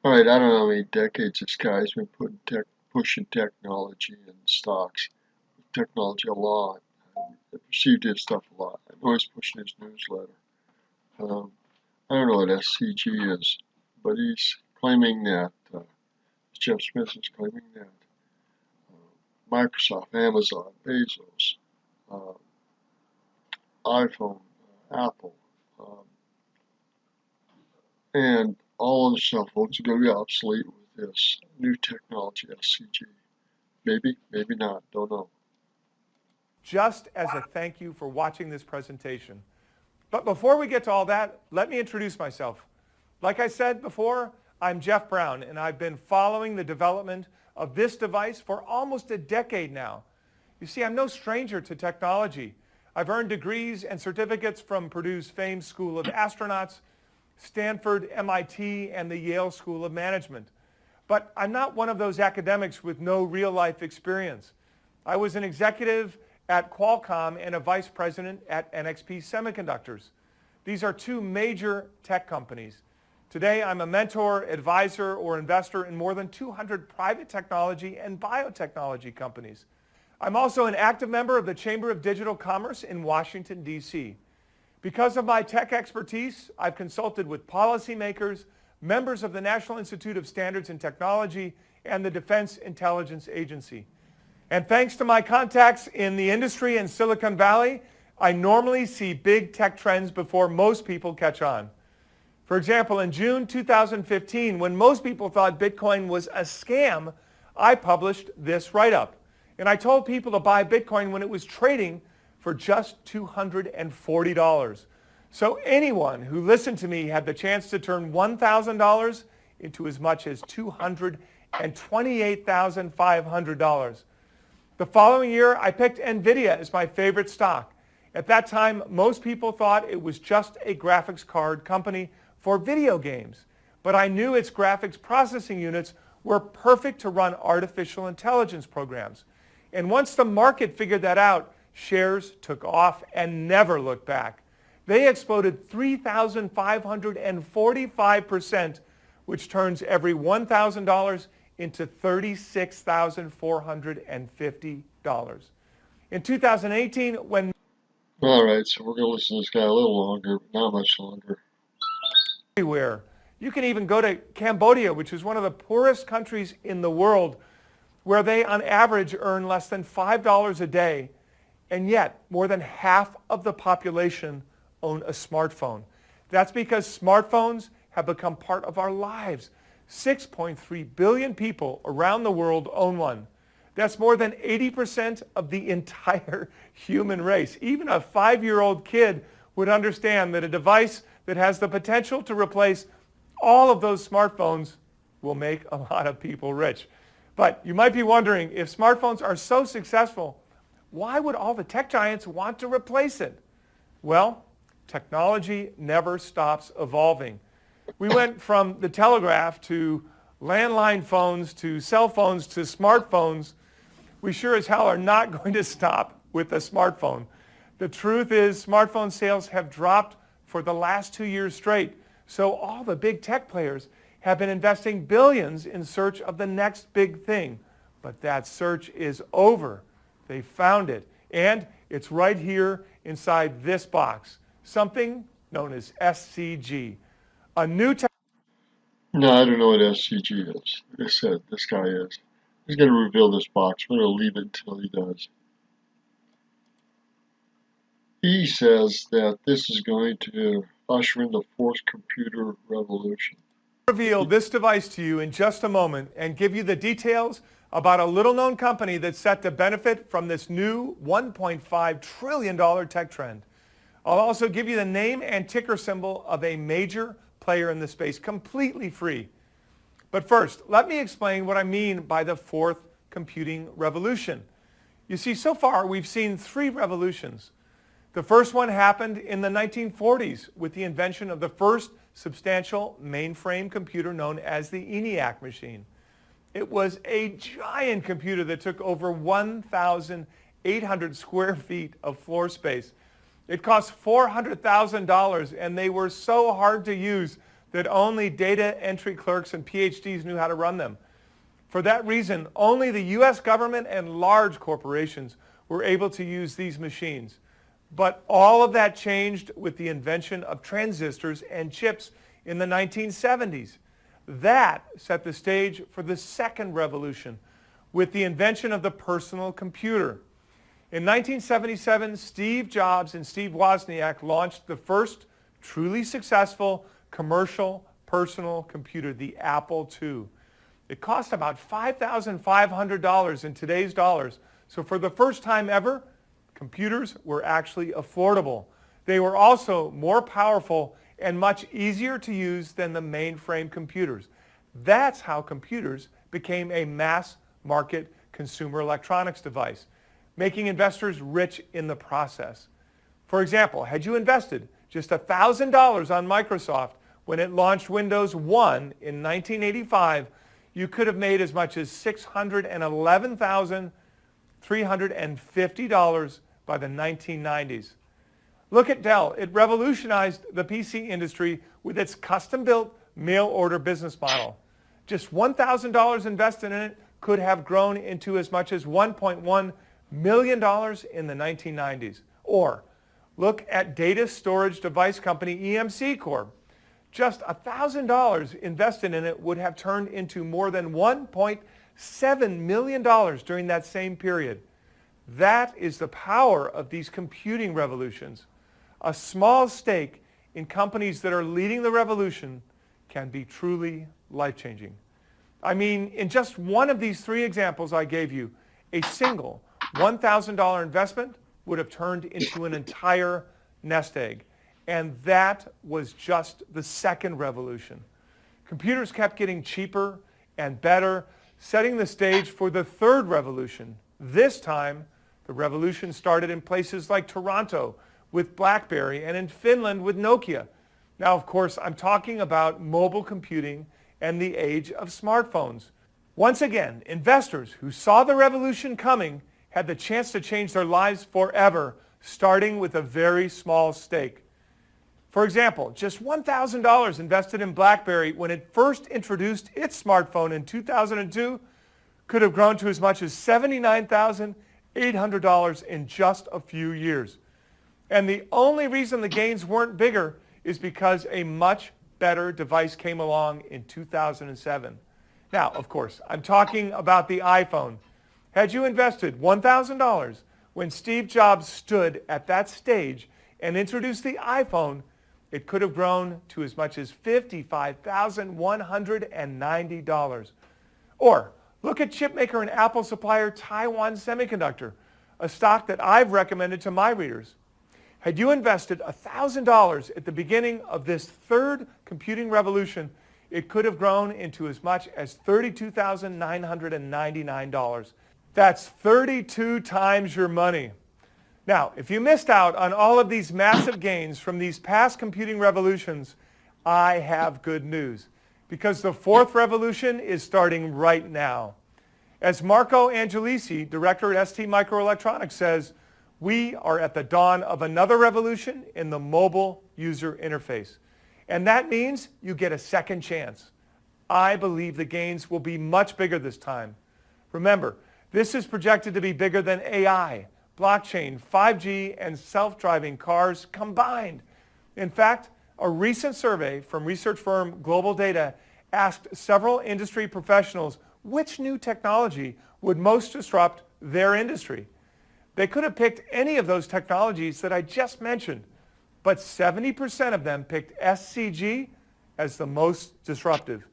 All right, I don't know how many decades this guy's been pushing technology and stocks. Technology a lot. I've received his stuff a lot. I know he's pushing his newsletter. Um, I don't know what S.C.G is, but he's claiming that, Jeff Smith is claiming that Microsoft, Amazon, Bezos, uh, iPhone, Apple, and all of the cell phones are going to be obsolete with this new technology, S.C.G. Maybe, maybe not, don't know. Just as a thank you for watching this presentation. But before we get to all that, let me introduce myself. Like I said before, I'm Jeff Brown, and I've been following the development of this device for almost a decade now. You see, I'm no stranger to technology. I've earned degrees and certificates from Purdue's famed School of Astronauts, Stanford, MIT, and the Yale School of Management. But I'm not one of those academics with no real-life experience. I was an executive at Qualcomm and a vice president at NXP Semiconductors. These are two major tech companies. Today, I'm a mentor, advisor, or investor in more than 200 private technology and biotechnology companies. I'm also an active member of the Chamber of Digital Commerce in Washington, D.C. Because of my tech expertise, I've consulted with policymakers, members of the National Institute of Standards and Technology, and the Defense Intelligence Agency. And thanks to my contacts in the industry in Silicon Valley, I normally see big tech trends before most people catch on. For example, in June 2015, when most people thought Bitcoin was a scam, I published this write-up. And I told people to buy Bitcoin when it was trading for just $240. So anyone who listened to me had the chance to turn $1,000 into as much as $228,500. The following year, I picked NVIDIA as my favorite stock. At that time, most people thought it was just a graphics card company for video games. But I knew its graphics processing units were perfect to run artificial intelligence programs. And once the market figured that out, shares took off and never looked back. They exploded 3,545%, which turns every $1,000 into $36,450. In 2018, when... All right, so we're going to listen to this guy a little longer, but not much longer. Everywhere. You can even go to Cambodia, which is one of the poorest countries in the world, where they on average earn less than $5 a day, and yet more than half of the population own a smartphone. That's because smartphones have become part of our lives. 6.3 billion people around the world own one. That's more than 80% of the entire human race. Even a 5-year-old kid would understand that a device that has the potential to replace all of those smartphones will make a lot of people rich. But you might be wondering, if smartphones are so successful, why would all the tech giants want to replace it? Well, technology never stops evolving. We went from the telegraph to landline phones to cell phones to smartphones. We sure as hell are not going to stop with the smartphone. The truth is, smartphone sales have dropped for the last 2 years straight. So all the big tech players have been investing billions in search of the next big thing. But that search is over. They found it. And it's right here inside this box. Something known as S.C.G. A new tech... No, I don't know what S.C.G is. Like I said, this guy is. He's going to reveal this box. We're going to leave it until he does. He says that this is going to usher in the fourth computer revolution. Reveal this device to you in just a moment and give you the details about a little-known company that's set to benefit from this new $1.5 trillion tech trend. I'll also give you the name and ticker symbol of a major player in the space, completely free. But first, let me explain what I mean by the fourth computing revolution. You see, so far we've seen 3 revolutions. The first one happened in the 1940s with the invention of the first substantial mainframe computer known as the ENIAC machine. It was a giant computer that took over 1,800 square feet of floor space. It cost $400,000, and they were so hard to use that only data entry clerks and PhDs knew how to run them. For that reason, only the US government and large corporations were able to use these machines. But all of that changed with the invention of transistors and chips in the 1970s. That set the stage for the second revolution with the invention of the personal computer. In 1977, Steve Jobs and Steve Wozniak launched the first truly successful commercial personal computer, the Apple II. It cost about $5,500 in today's dollars. So for the first time ever, computers were actually affordable. They were also more powerful and much easier to use than the mainframe computers. That's how computers became a mass market consumer electronics device, making investors rich in the process. For example, had you invested just $1,000 on Microsoft when it launched Windows 1 in 1985, you could have made as much as $611,350 by the 1990s. Look at Dell. It revolutionized the PC industry with its custom-built mail-order business model. Just $1,000 invested in it could have grown into as much as $1.1 million in the 1990s. Or look at data storage device company EMC Corp. Just $1,000 invested in it would have turned into more than $1.7 million during that same period. That is the power of these computing revolutions. A small stake in companies that are leading the revolution can be truly life-changing. I mean, in just one of these three examples I gave you, a single $1,000 investment would have turned into an entire nest egg. And that was just the second revolution. Computers kept getting cheaper and better, setting the stage for the third revolution. This time, the revolution started in places like Toronto with BlackBerry and in Finland with Nokia. Now, of course, I'm talking about mobile computing and the age of smartphones. Once again, investors who saw the revolution coming had the chance to change their lives forever, starting with a very small stake. For example, just $1,000 invested in BlackBerry when it first introduced its smartphone in 2002 could have grown to as much as $79,800 in just a few years. And the only reason the gains weren't bigger is because a much better device came along in 2007. Now, of course, I'm talking about the iPhone. Had you invested $1,000 when Steve Jobs stood at that stage and introduced the iPhone, it could have grown to as much as $55,190. Or look at chipmaker and Apple supplier Taiwan Semiconductor, a stock that I've recommended to my readers. Had you invested $1,000 at the beginning of this third computing revolution, it could have grown into as much as $32,999. That's 32 times your money. Now, if you missed out on all of these massive gains from these past computing revolutions, I have good news, because the fourth revolution is starting right now. As Marco Angelisi, director at ST Microelectronics, says, we are at the dawn of another revolution in the mobile user interface. And that means you get a second chance. I believe the gains will be much bigger this time. Remember, this is projected to be bigger than AI, blockchain, 5G, and self-driving cars combined. In fact, a recent survey from research firm Global Data asked several industry professionals which new technology would most disrupt their industry. They could have picked any of those technologies that I just mentioned, but 70% of them picked S.C.G as the most disruptive.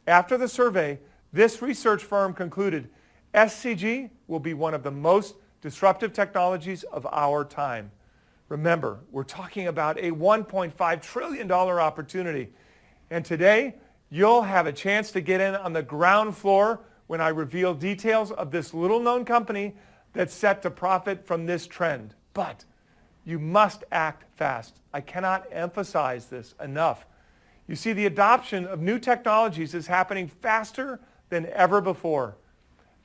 After the survey, this research firm concluded S.C.G will be one of the most disruptive technologies of our time. Remember, we're talking about a $1.5 trillion opportunity. And today, you'll have a chance to get in on the ground floor when I reveal details of this little-known company that's set to profit from this trend. But you must act fast. I cannot emphasize this enough. You see, the adoption of new technologies is happening faster than ever before.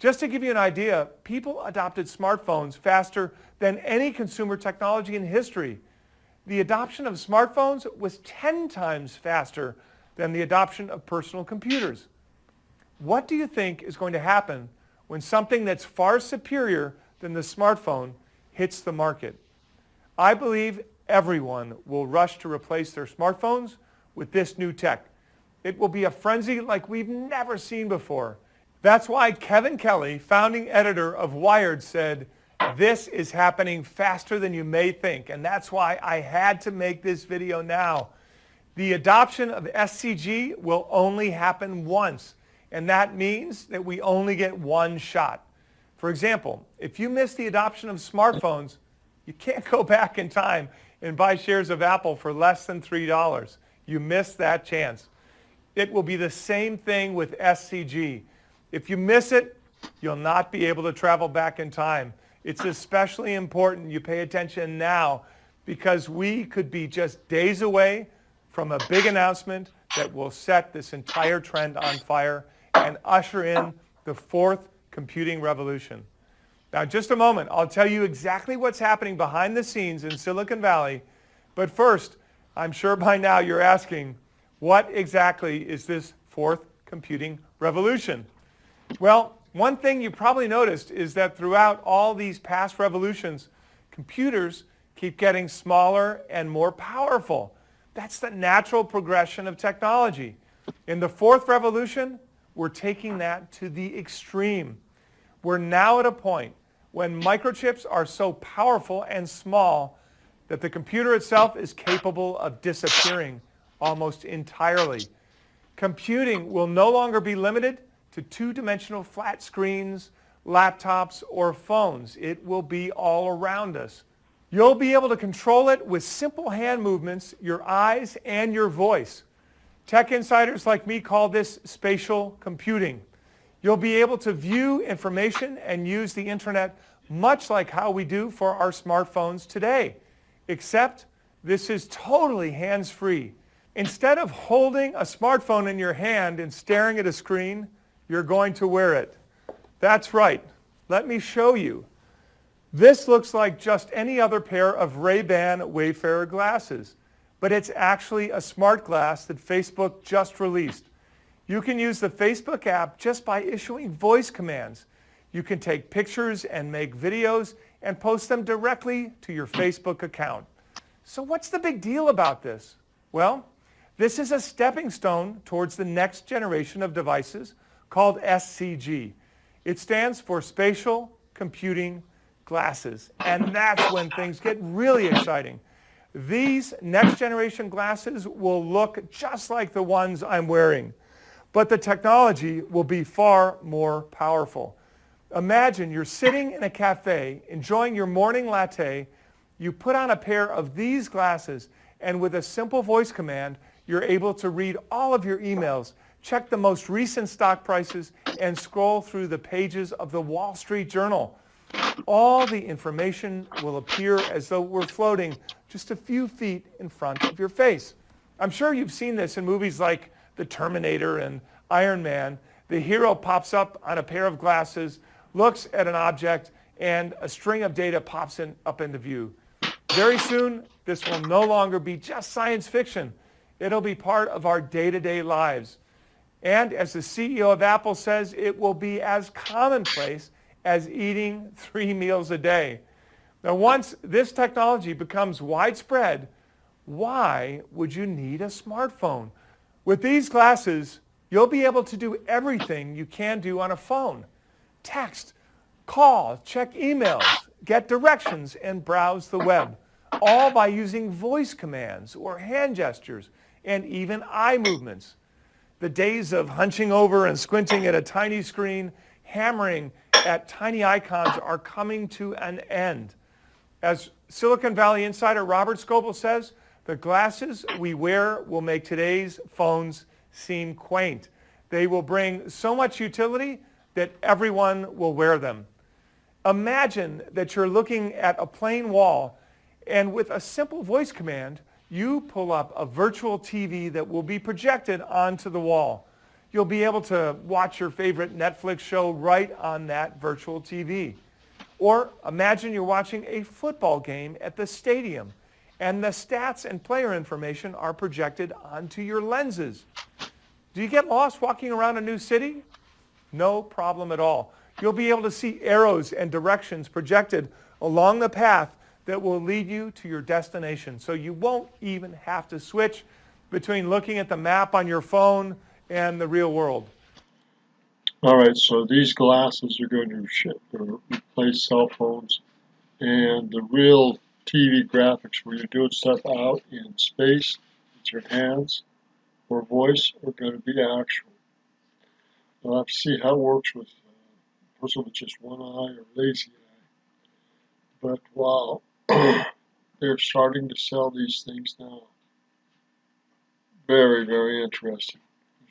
Just to give you an idea, people adopted smartphones faster than any consumer technology in history. The adoption of smartphones was 10 times faster than the adoption of personal computers. What do you think is going to happen when something that's far superior than the smartphone hits the market? I believe everyone will rush to replace their smartphones with this new tech. It will be a frenzy like we've never seen before. That's why Kevin Kelly, founding editor of Wired, said, "This is happening faster than you may think." And that's why I had to make this video now. The adoption of SCG will only happen once, and that means that we only get one shot. For example, if you miss the adoption of smartphones, you can't go back in time and buy shares of Apple for less than $3. You missed that chance. It will be the same thing with SCG. If you miss it, you'll not be able to travel back in time. It's especially important you pay attention now because we could be just days away from a big announcement that will set this entire trend on fire and usher in the fourth computing revolution. Now, in just a moment, I'll tell you exactly what's happening behind the scenes in Silicon Valley. But first, I'm sure by now you're asking, what exactly is this fourth computing revolution? Well, one thing you probably noticed is that throughout all these past revolutions, computers keep getting smaller and more powerful. That's the natural progression of technology. In the fourth revolution, we're taking that to the extreme. We're now at a point when microchips are so powerful and small that the computer itself is capable of disappearing almost entirely. Computing will no longer be limited to two-dimensional flat screens, laptops, or phones. It will be all around us. You'll be able to control it with simple hand movements, your eyes, and your voice. Tech insiders like me call this spatial computing. You'll be able to view information and use the internet much like how we do for our smartphones today, except this is totally hands-free. Instead of holding a smartphone in your hand and staring at a screen, you're going to wear it. That's right. Let me show you. This looks like just any other pair of Ray-Ban Wayfarer glasses, but it's actually a smart glass that Facebook just released. You can use the Facebook app just by issuing voice commands. You can take pictures and make videos and post them directly to your Facebook account. So what's the big deal about this? Well, this is a stepping stone towards the next generation of devices called S.C.G. It stands for Spatial Computing Glasses, and that's when things get really exciting. These next generation glasses will look just like the ones I'm wearing, but the technology will be far more powerful. Imagine you're sitting in a cafe enjoying your morning latte, you put on a pair of these glasses, and with a simple voice command, you're able to read all of your emails, check the most recent stock prices, and scroll through the pages of the Wall Street Journal. All the information will appear as though we're floating just a few feet in front of your face. I'm sure you've seen this in movies like The Terminator and Iron Man. The hero pops up on a pair of glasses, looks at an object, and a string of data pops up into view. Very soon, this will no longer be just science fiction. It'll be part of our day-to-day lives. And as the CEO of Apple says, it will be as commonplace as eating 3 meals a day. Now, once this technology becomes widespread, why would you need a smartphone? With these glasses, you'll be able to do everything you can do on a phone. Text, call, check emails, get directions, and browse the web, all by using voice commands or hand gestures and even eye movements. The days of hunching over and squinting at a tiny screen, hammering at tiny icons are coming to an end. As Silicon Valley insider Robert Scoble says, the glasses we wear will make today's phones seem quaint. They will bring so much utility that everyone will wear them. Imagine that you're looking at a plain wall, and with a simple voice command, you pull up a virtual TV that will be projected onto the wall. You'll be able to watch your favorite Netflix show right on that virtual TV. Or imagine you're watching a football game at the stadium, and the stats and player information are projected onto your lenses. Do you get lost walking around a new city? No problem at all. You'll be able to see arrows and directions projected along the path that will lead you to your destination. So you won't even have to switch between looking at the map on your phone and the real world. All right, so these glasses are going to replace cell phones, and the real TV graphics where you're doing stuff out in space with your hands or voice are going to be actual. We'll have to see how it works with a person with just one eye or lazy eye. But wow, they're starting to sell these things now. Very, very interesting.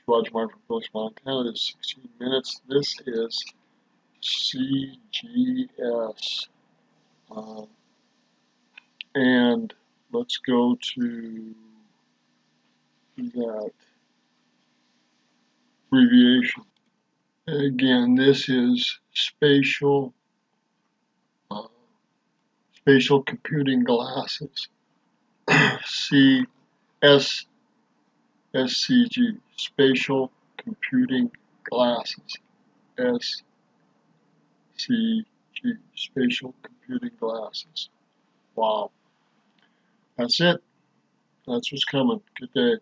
Roger Martin from Phillips, Montana. This is 16 minutes. This is CGS. And let's go to that abbreviation. Again, this is spatial computing glasses. S.C.G. Spatial computing glasses. S.C.G. Spatial computing glasses. Wow. That's it. That's what's coming. Good day.